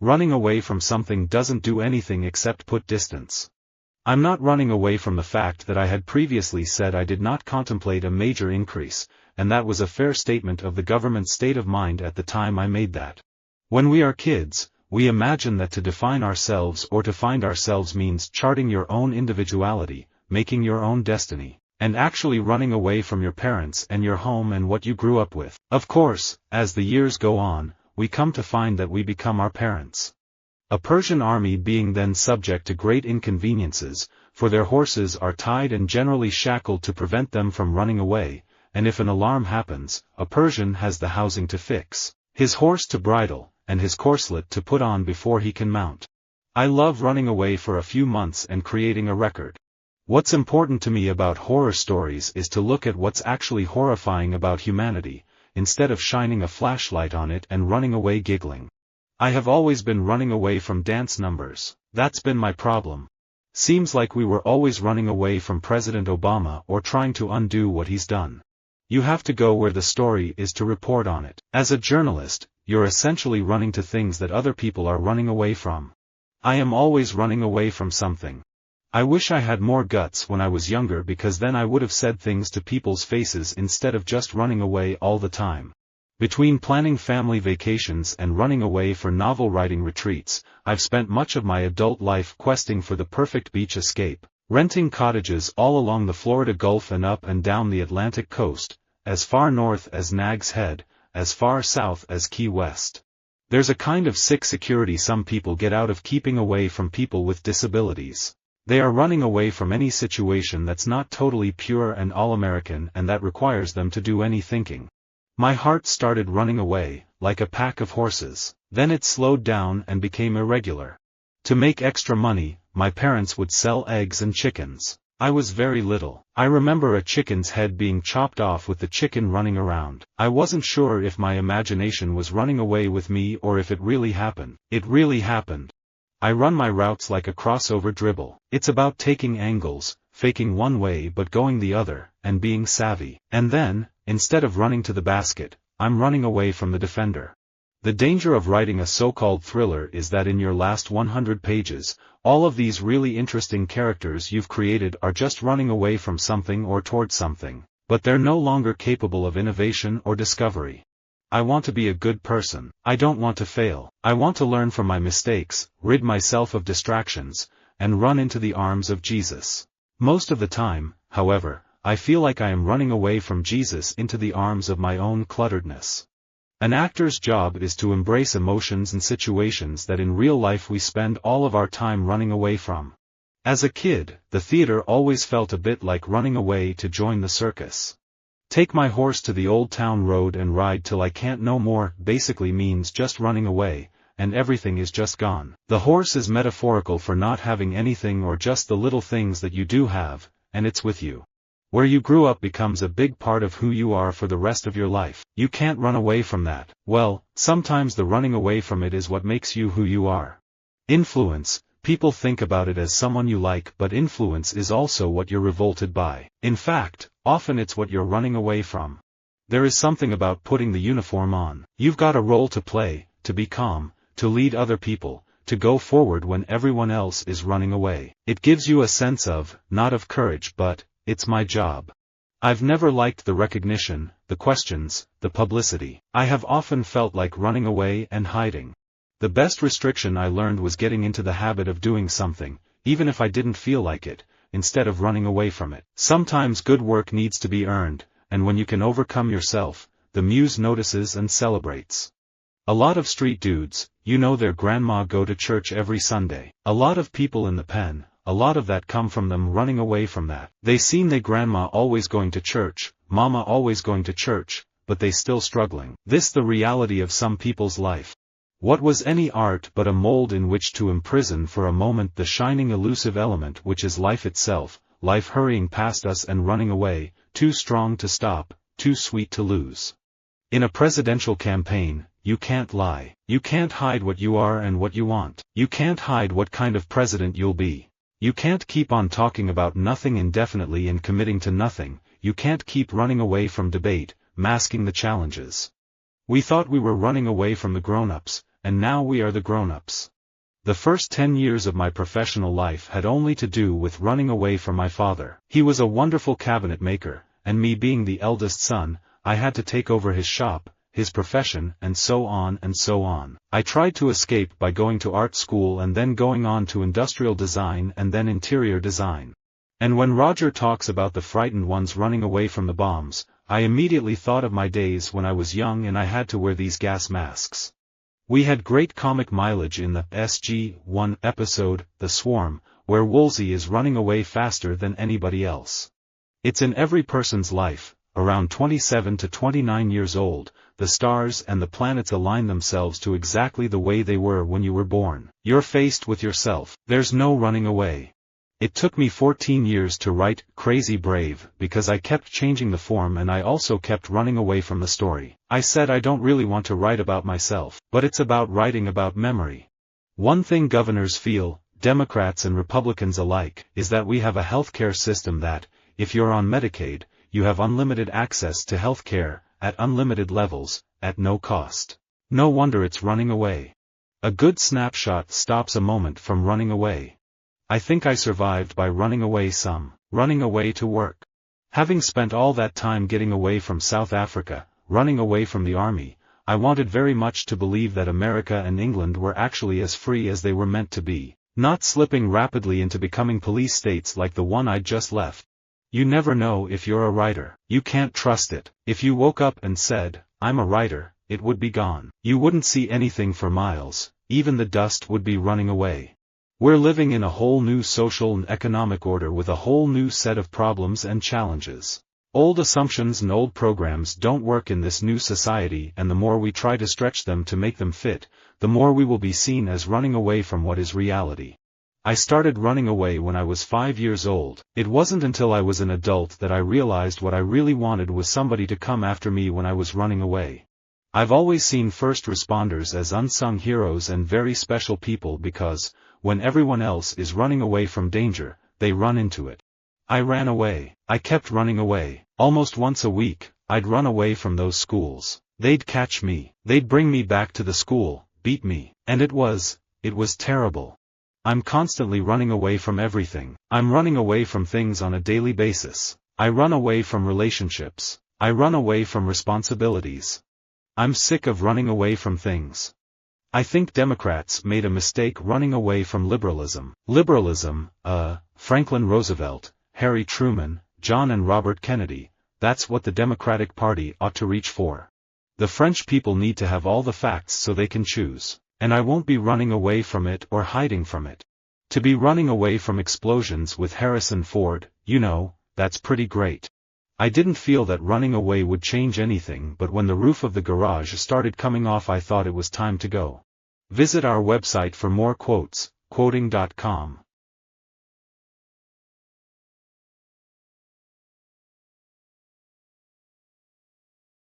Running away from something doesn't do anything except put distance. I'm not running away from the fact that I had previously said I did not contemplate a major increase, and that was a fair statement of the government's state of mind at the time I made that. When we are kids, we imagine that to define ourselves or to find ourselves means charting your own individuality, making your own destiny, and actually running away from your parents and your home and what you grew up with. Of course, as the years go on, we come to find that we become our parents. A Persian army being then subject to great inconveniences, for their horses are tied and generally shackled to prevent them from running away, and if an alarm happens, a Persian has the housing to fix, his horse to bridle, and his corslet to put on before he can mount. I love running away for a few months and creating a record. What's important to me about horror stories is to look at what's actually horrifying about humanity, instead of shining a flashlight on it and running away giggling. I have always been running away from dance numbers. That's been my problem. Seems like we were always running away from President Obama or trying to undo what he's done. You have to go where the story is to report on it. As a journalist, you're essentially running to things that other people are running away from. I am always running away from something. I wish I had more guts when I was younger, because then I would have said things to people's faces instead of just running away all the time. Between planning family vacations and running away for novel writing retreats, I've spent much of my adult life questing for the perfect beach escape, renting cottages all along the Florida Gulf and up and down the Atlantic coast, as far north as Nag's Head, as far south as Key West. There's a kind of sick security some people get out of keeping away from people with disabilities. They are running away from any situation that's not totally pure and all-American and that requires them to do any thinking. My heart started running away, like a pack of horses. Then it slowed down and became irregular. To make extra money, my parents would sell eggs and chickens. I was very little. I remember a chicken's head being chopped off with the chicken running around. I wasn't sure if my imagination was running away with me or if it really happened. It really happened. I run my routes like a crossover dribble. It's about taking angles, faking one way but going the other, and being savvy. And then, instead of running to the basket, I'm running away from the defender. The danger of writing a so-called thriller is that in your last 100 pages, all of these really interesting characters you've created are just running away from something or towards something, but they're no longer capable of innovation or discovery. I want to be a good person. I don't want to fail. I want to learn from my mistakes, rid myself of distractions, and run into the arms of Jesus. Most of the time, however, I feel like I am running away from Jesus into the arms of my own clutteredness. An actor's job is to embrace emotions and situations that in real life we spend all of our time running away from. As a kid, the theater always felt a bit like running away to join the circus. Take my horse to the old town road and ride till I can't no more basically means just running away, and everything is just gone. The horse is metaphorical for not having anything or just the little things that you do have, and it's with you. Where you grew up becomes a big part of who you are for the rest of your life. You can't run away from that. Well, sometimes the running away from it is what makes you who you are. Influence, people think about it as someone you like, but influence is also what you're revolted by. In fact, often it's what you're running away from. There is something about putting the uniform on. You've got a role to play, to be calm, to lead other people, to go forward when everyone else is running away. It gives you a sense of, not of courage but, it's my job. I've never liked the recognition, the questions, the publicity. I have often felt like running away and hiding. The best restriction I learned was getting into the habit of doing something, even if I didn't feel like it, instead of running away from it. Sometimes good work needs to be earned, and when you can overcome yourself, the muse notices and celebrates. A lot of street dudes, you know their grandma go to church every Sunday. A lot of people in the pen, a lot of that come from them running away from that. They seen their grandma always going to church, mama always going to church, but they still struggling. This the reality of some people's life. What was any art but a mold in which to imprison for a moment the shining elusive element which is life itself, life hurrying past us and running away, too strong to stop, too sweet to lose. In a presidential campaign, you can't lie. You can't hide what you are and what you want. You can't hide what kind of president you'll be. You can't keep on talking about nothing indefinitely and committing to nothing. You can't keep running away from debate, masking the challenges. We thought we were running away from the grown-ups, and now we are the grown-ups. The first 10 years of my professional life had only to do with running away from my father. He was a wonderful cabinet maker, and me being the eldest son, I had to take over his shop, his profession, and so on and so on. I tried to escape by going to art school and then going on to industrial design and then interior design. And when Roger talks about the frightened ones running away from the bombs, I immediately thought of my days when I was young and I had to wear these gas masks. We had great comic mileage in the SG-1 episode, The Swarm, where Woolsey is running away faster than anybody else. It's in every person's life. Around 27 to 29 years old, the stars and the planets align themselves to exactly the way they were when you were born. You're faced with yourself. There's no running away. It took me 14 years to write Crazy Brave because I kept changing the form and I also kept running away from the story. I said I don't really want to write about myself, but it's about writing about memory. One thing governors feel, Democrats and Republicans alike, is that we have a healthcare system that, if you're on Medicaid, you have unlimited access to health care, at unlimited levels, at no cost. No wonder it's running away. A good snapshot stops a moment from running away. I think I survived by running away to work. Having spent all that time getting away from South Africa, running away from the army, I wanted very much to believe that America and England were actually as free as they were meant to be, not slipping rapidly into becoming police states like the one I'd just left. You never know if you're a writer. You can't trust it. If you woke up and said, "I'm a writer," it would be gone. You wouldn't see anything for miles, even the dust would be running away. We're living in a whole new social and economic order with a whole new set of problems and challenges. Old assumptions and old programs don't work in this new society, and the more we try to stretch them to make them fit, the more we will be seen as running away from what is reality. I started running away when I was 5 years old. It wasn't until I was an adult that I realized what I really wanted was somebody to come after me when I was running away. I've always seen first responders as unsung heroes and very special people because, when everyone else is running away from danger, they run into it. I ran away. I kept running away. Almost once a week, I'd run away from those schools. They'd catch me. They'd bring me back to the school, beat me. And it was terrible. I'm constantly running away from everything. I'm running away from things on a daily basis. I run away from relationships. I run away from responsibilities. I'm sick of running away from things. I think Democrats made a mistake running away from liberalism. Liberalism, Franklin Roosevelt, Harry Truman, John and Robert Kennedy, that's what the Democratic Party ought to reach for. The French people need to have all the facts so they can choose. And I won't be running away from it or hiding from it. To be running away from explosions with Harrison Ford, that's pretty great. I didn't feel that running away would change anything, but when the roof of the garage started coming off I thought it was time to go. Visit our website for more quotes, quoting.com.